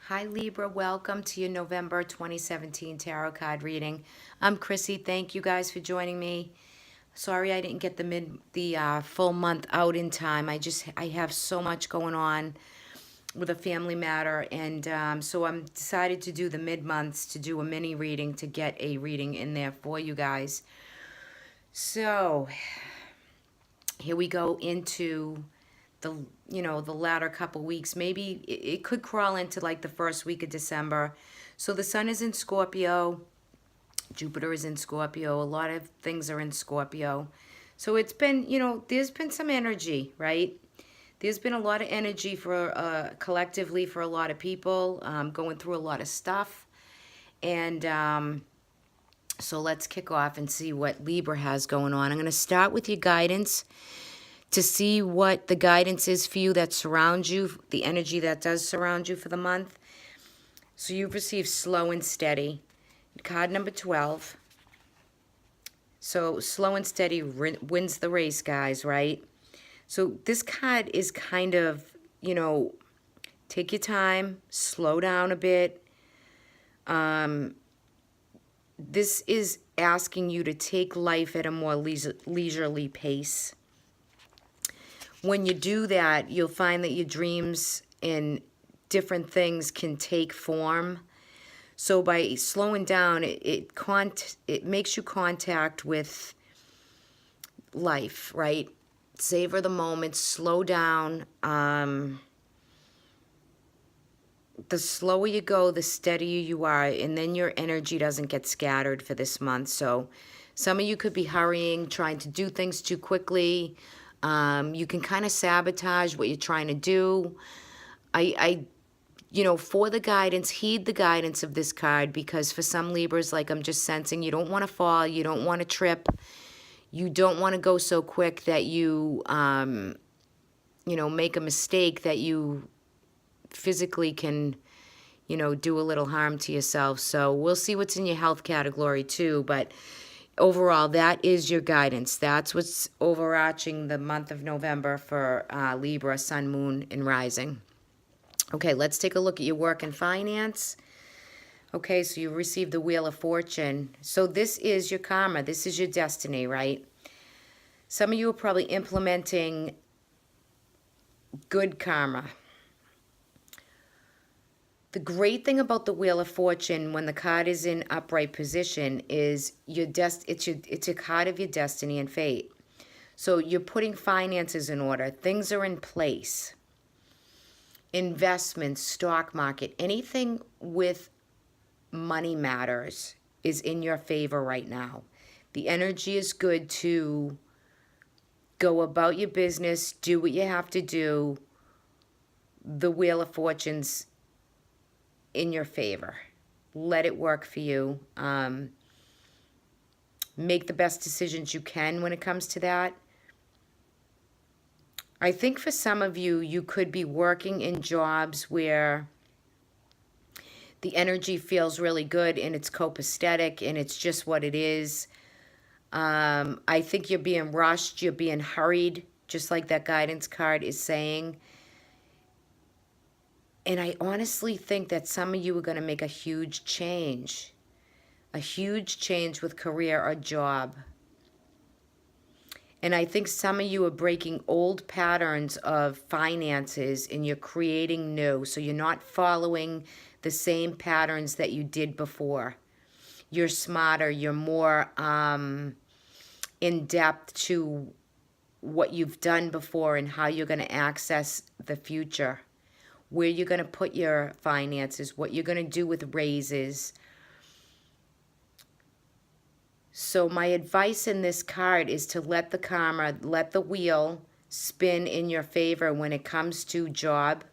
Hi Libra, welcome to your November 2017 tarot card reading. I'm Chrissy. Thank you guys for joining me. Sorry I didn't get the full month out in time. I have so much going on with a family matter, and so I'm decided to do the mid months to do a mini reading to get a reading in there for you guys. So here we go into the latter couple weeks. Maybe it could crawl into like the first week of December. So the sun is in Scorpio, Jupiter is in Scorpio, a lot of things are in Scorpio. So it's been, there's been some energy, right? There's been a lot of energy for collectively for a lot of people, going through a lot of stuff. And so let's kick off and see what Libra has going on. I'm going to start with your guidance to see what the guidance is for you that surrounds you, the energy that does surround you for the month. So you've received slow and steady. Card number 12. So slow and steady wins the race, guys, right? So this card is kind of, take your time, slow down a bit. This is asking you to take life at a more leisurely pace. When you do that, you'll find that your dreams and different things can take form. So by slowing down, it makes you contact with life, right? Savor the moment, slow down. The slower you go, the steadier you are, and then your energy doesn't get scattered for this month. So some of you could be hurrying, trying to do things too quickly. You can kind of sabotage what you're trying to do. For the guidance, heed the guidance of this card, because for some Libras, like I'm just sensing, you don't want to fall, you don't want to trip, you don't want to go so quick that you, make a mistake that you physically can, do a little harm to yourself. So we'll see what's in your health category too, but overall, that is your guidance. That's what's overarching the month of November for Libra, Sun, Moon, and Rising. Okay, let's take a look at your work and finance. Okay, so you received the Wheel of Fortune. So this is your karma. This is your destiny, right? Some of you are probably implementing good karma. The great thing about the Wheel of Fortune, when the card is in upright position, is it's a card of your destiny and fate. So you're putting finances in order. Things are in place. Investments, stock market, anything with money matters is in your favor right now. The energy is good to go about your business, do what you have to do. The Wheel of Fortune's in your favor. Let it work for you. Make the best decisions you can when it comes to that. I think for some of you, you could be working in jobs where the energy feels really good and it's copacetic and it's just what it is. I think you're being rushed, you're being hurried, just like that guidance card is saying. And I honestly think that some of you are going to make a huge change with career or job. And I think some of you are breaking old patterns of finances and you're creating new. So you're not following the same patterns that you did before. You're smarter, you're more in depth to what you've done before and how you're going to access the future. Where you're going to put your finances, what you're going to do with raises. So my advice in this card is to let the karma, let the wheel spin in your favor when it comes to job,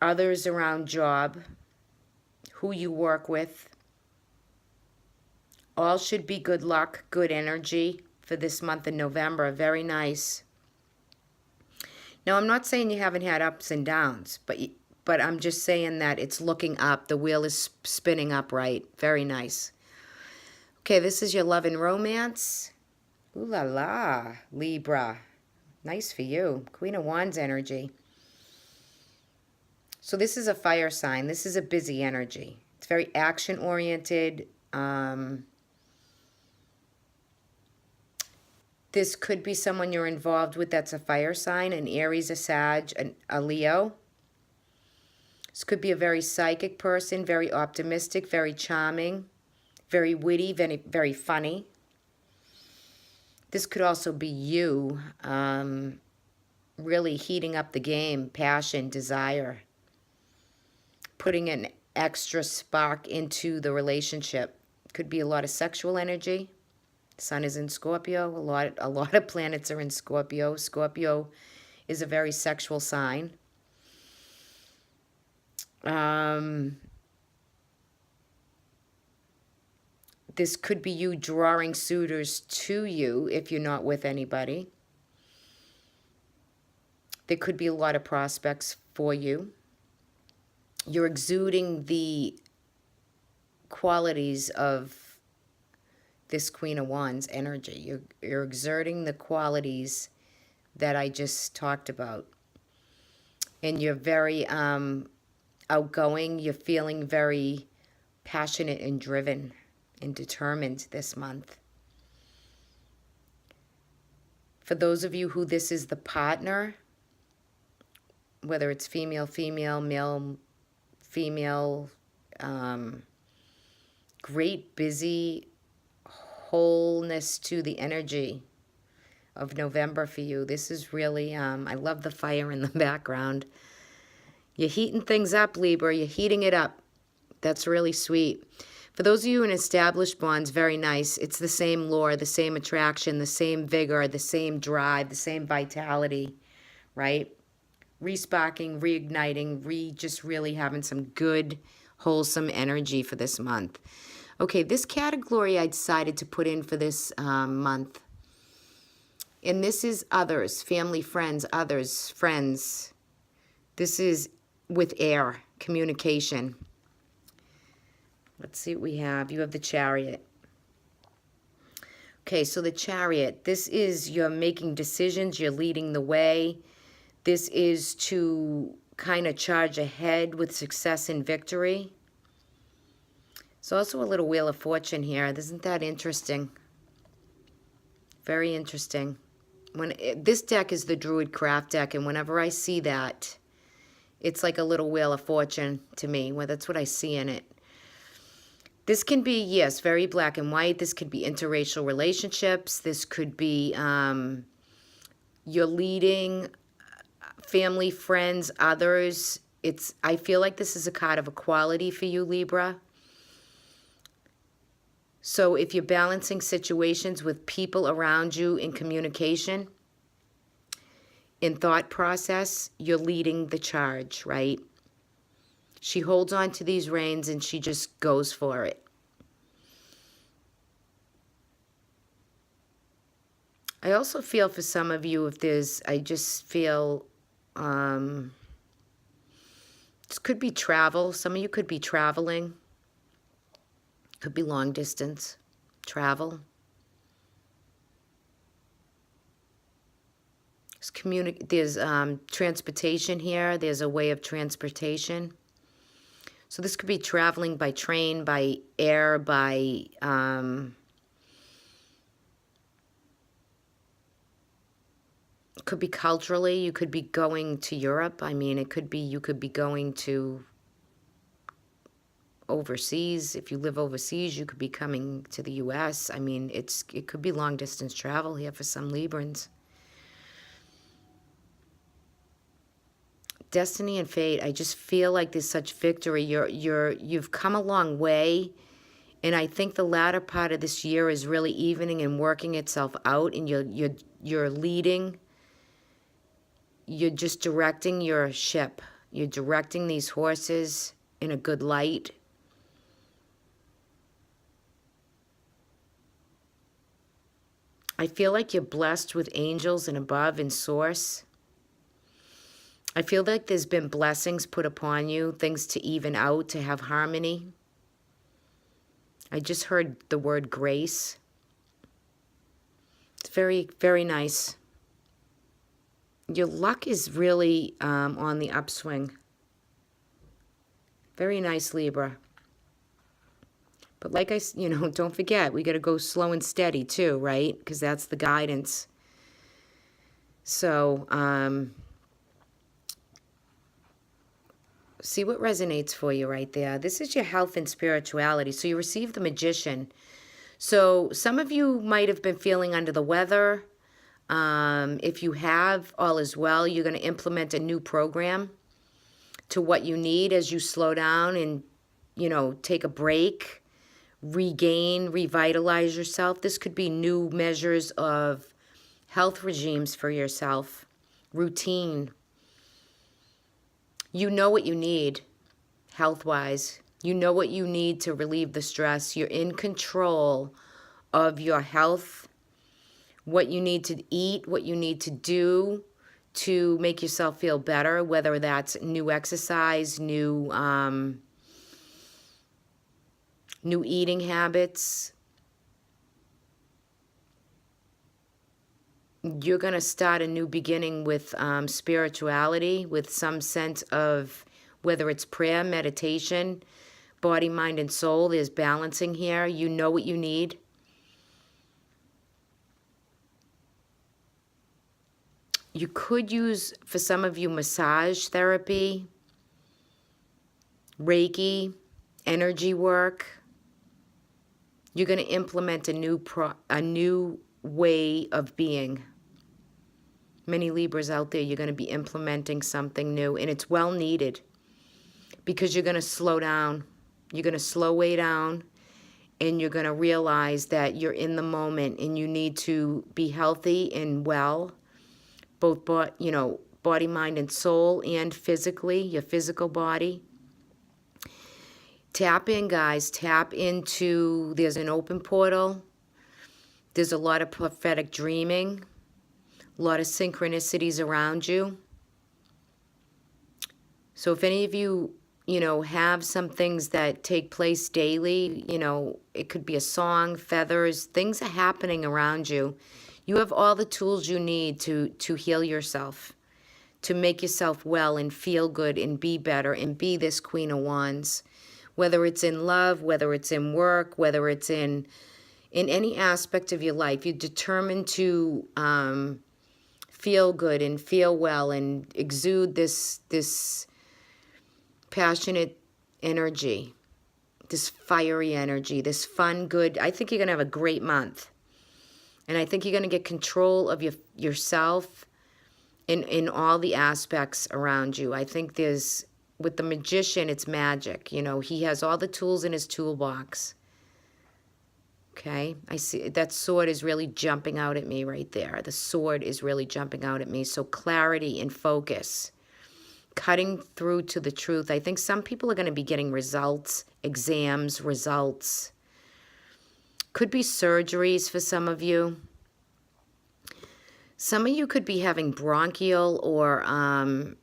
others around job, who you work with. All should be good luck, good energy for this month in November. Very nice. Now, I'm not saying you haven't had ups and downs, but I'm just saying that it's looking up. The wheel is spinning upright. Very nice. Okay, this is your love and romance. Ooh la la, Libra. Nice for you. Queen of Wands energy. So this is a fire sign. This is a busy energy. It's very action-oriented. This could be someone you're involved with that's a fire sign, an Aries, a Sag, a Leo. This could be a very psychic person, very optimistic, very charming, very witty, very, very funny. This could also be you really heating up the game, passion, desire, putting an extra spark into the relationship. Could be a lot of sexual energy. Sun is in Scorpio. A lot of planets are in Scorpio. Scorpio is a very sexual sign. This could be you drawing suitors to you if you're not with anybody. There could be a lot of prospects for you. You're exuding the qualities of this Queen of Wands energy. You're exerting the qualities that I just talked about. And you're very outgoing. You're feeling very passionate and driven and determined this month. For those of you who this is the partner, whether it's female, male, female, great busy wholeness to the energy of November for you. This is really, I love the fire in the background. You're heating things up, Libra. You're heating it up. That's really sweet. For those of you in established bonds, very nice. It's the same lure, the same attraction, the same vigor, the same drive, the same vitality, right? Resparking, reigniting, just really having some good, wholesome energy for this month. Okay, this category I decided to put in for this month. And this is others, family, friends, others, friends. This is with air, communication. Let's see what we have. You have the Chariot. Okay, so the Chariot, this is you're making decisions, you're leading the way. This is to kind of charge ahead with success and victory. There's also a little Wheel of Fortune here. Isn't that interesting? Very interesting. This deck is the Druid Craft deck, and whenever I see that, it's like a little Wheel of Fortune to me. Well, that's what I see in it. This can be, yes, very black and white. This could be interracial relationships. This could be you're leading family, friends, others. I feel like this is a card of equality for you, Libra. So if you're balancing situations with people around you in communication, in thought process, you're leading the charge, right? She holds on to these reins and she just goes for it. I also feel for some of you I just feel, this could be travel. Some of you could be traveling. Could be long distance travel. There's transportation here. There's a way of transportation. So this could be traveling by train, by air, by could be culturally. You could be going to Europe. I mean, you could be going to overseas. If you live overseas, you could be coming to the U.S. I mean, it could be long distance travel here for some Librans. Destiny and fate. I just feel like there's such victory. You've come a long way, and I think the latter part of this year is really evening and working itself out. And you're leading. You're just directing your ship. You're directing these horses in a good light. I feel like you're blessed with angels and above and source. I feel like there's been blessings put upon you, things to even out, to have harmony. I just heard the word grace. It's very, very nice. Your luck is really on the upswing. Very nice, Libra. But like don't forget, we got to go slow and steady too, right? Because that's the guidance. So, see what resonates for you right there. This is your health and spirituality. So you receive the Magician. So some of you might have been feeling under the weather. If you have, all is well. You're going to implement a new program to what you need as you slow down and, take a break, regain, revitalize yourself. This could be new measures of health regimes for yourself, routine. You know what you need health-wise. You know what you need to relieve the stress. You're in control of your health, what you need to eat, what you need to do to make yourself feel better, whether that's new exercise, new eating habits. You're going to start a new beginning with spirituality, with some sense of whether it's prayer, meditation, body, mind, and soul. There's balancing here. You know what you need. You could use, for some of you, massage therapy, Reiki, energy work. You're going to implement a new way of being. Many Libras out there, you're going to be implementing something new, and it's well needed because you're going to slow down. You're going to slow way down, and you're going to realize that you're in the moment and you need to be healthy and well, both body, mind, and soul, and physically, your physical body. Tap in, guys. Tap into, there's an open portal. There's a lot of prophetic dreaming, a lot of synchronicities around you. So if any of you, have some things that take place daily, it could be a song, feathers, things are happening around you. You have all the tools you need to heal yourself, to make yourself well and feel good and be better and be this Queen of Wands. Whether it's in love, whether it's in work, whether it's in any aspect of your life, you're determined to feel good and feel well and exude this passionate energy, this fiery energy, this fun, good. I think you're going to have a great month. And I think you're going to get control of yourself in all the aspects around you. I think with the Magician, it's magic. He has all the tools in his toolbox. Okay, I see that sword is really jumping out at me right there. The sword is really jumping out at me. So clarity and focus, cutting through to the truth. I think some people are going to be getting results, exams, results. Could be surgeries for some of you. Some of you could be having bronchial or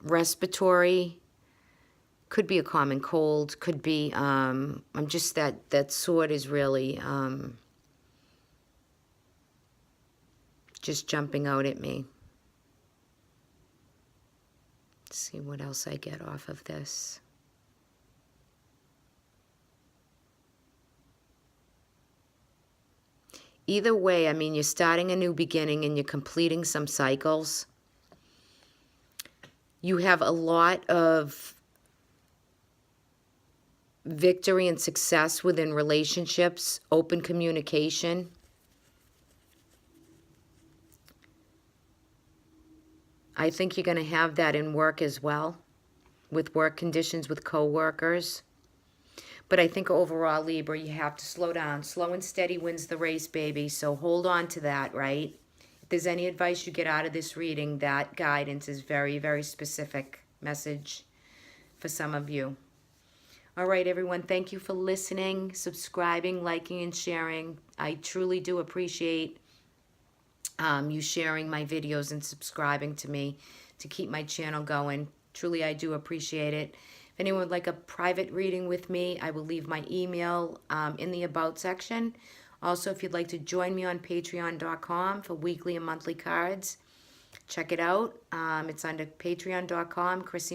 respiratory. Could be a common cold. Could be, that sword is really just jumping out at me. Let's see what else I get off of this. Either way, you're starting a new beginning and you're completing some cycles. You have a lot of victory and success within relationships, open communication. I think you're going to have that in work as well, with work conditions with coworkers. But I think overall, Libra, you have to slow down. Slow and steady wins the race, baby. So hold on to that, right? If there's any advice you get out of this reading, that guidance is very, very specific message for some of you. All right, everyone, thank you for listening, subscribing, liking, and sharing. I truly do appreciate you sharing my videos and subscribing to me to keep my channel going. Truly, I do appreciate it. If anyone would like a private reading with me, I will leave my email in the About section. Also, if you'd like to join me on patreon.com for weekly and monthly cards, check it out. It's under patreon.com, Chrissy